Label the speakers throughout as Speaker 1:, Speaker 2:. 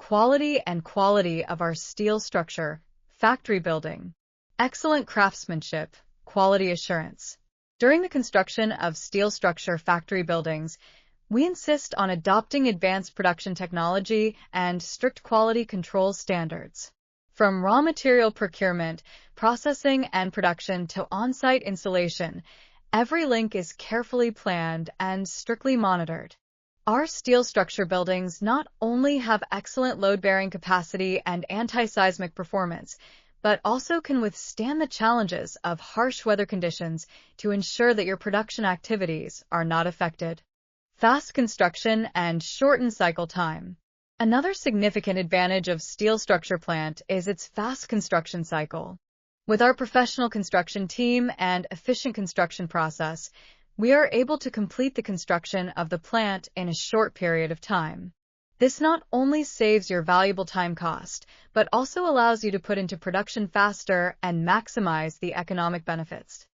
Speaker 1: quality and quality of our steel structure, factory building. Excellent craftsmanship, quality assurance. During the construction of steel structure factory buildings, we insist on adopting advanced production technology and strict quality control standards. From raw material procurement, processing, and production to on-site installation, every link is carefully planned and strictly monitored. Our steel structure buildings not only have excellent load-bearing capacity and anti-seismic performance, but also can withstand the challenges of harsh weather conditions to ensure that your production activities are not affected. Fast construction and shortened cycle time. Another significant advantage of steel structure plant is its fast construction cycle. With our professional construction team and efficient construction process, we are able to complete the construction of the plant in a short period of time. This not only saves your valuable time cost, but also allows you to put into production faster and maximize the economic benefits.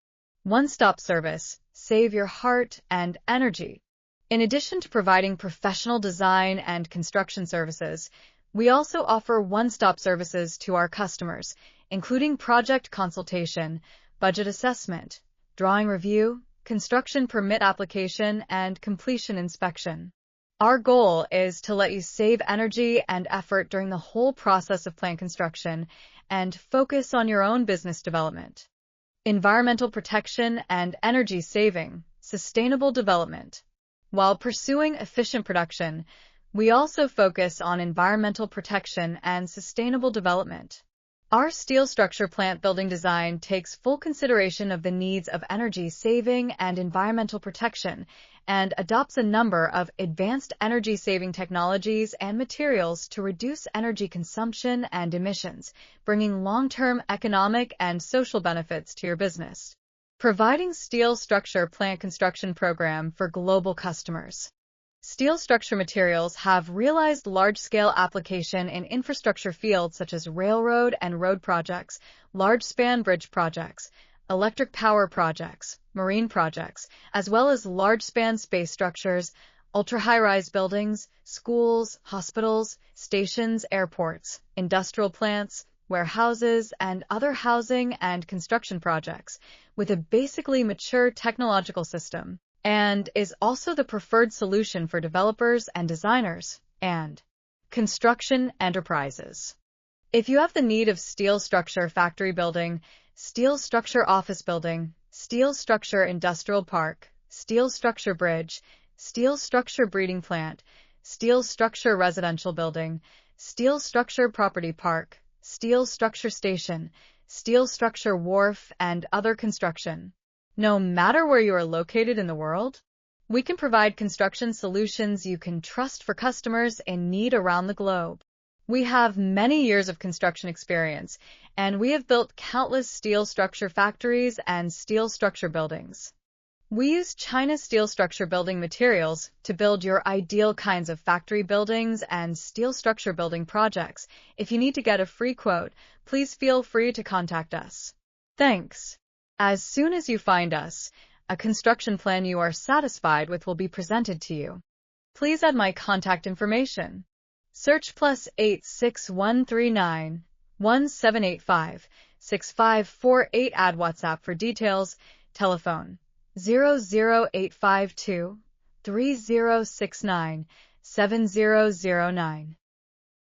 Speaker 1: One-stop service, save your heart and energy. In addition to providing professional design and construction services, we also offer one-stop services to our customers, including project consultation, budget assessment, drawing review, construction permit application, and completion inspection. Our goal is to let you save energy and effort during the whole process of plant construction and focus on your own business development. Environmental protection and energy saving, sustainable development. While pursuing efficient production, we also focus on environmental protection and sustainable development. Our steel structure plant building design takes full consideration of the needs of energy saving and environmental protection and adopts a number of advanced energy-saving technologies and materials to reduce energy consumption and emissions, bringing long-term economic and social benefits to your business. Providing steel structure plant construction program for global customers. Steel structure materials have realized large-scale application in infrastructure fields such as railroad and road projects, large-span bridge projects, electric power projects, marine projects, as well as large-span space structures, ultra-high-rise buildings, schools, hospitals, stations, airports, industrial plants, warehouses, and other housing and construction projects, with a basically mature technological system, and is also the preferred solution for developers and designers and construction enterprises. If you have the need of steel structure factory building, steel structure office building, steel structure industrial park, steel structure bridge, steel structure breeding plant, steel structure residential building, steel structure property park, steel structure station, steel structure wharf, and other construction. No matter where you are located in the world, we can provide construction solutions you can trust for customers in need around the globe. We have many years of construction experience, and we have built countless steel structure factories and steel structure buildings. We use China steel structure building materials to build your ideal kinds of factory buildings and steel structure building projects. If you need to get a free quote, please feel free to contact us. Thanks. As soon as you find us, a construction plan you are satisfied with will be presented to you. Please add my contact information. Search +86139 1785 6548. Add WhatsApp for details. Telephone 00852 3069 7009.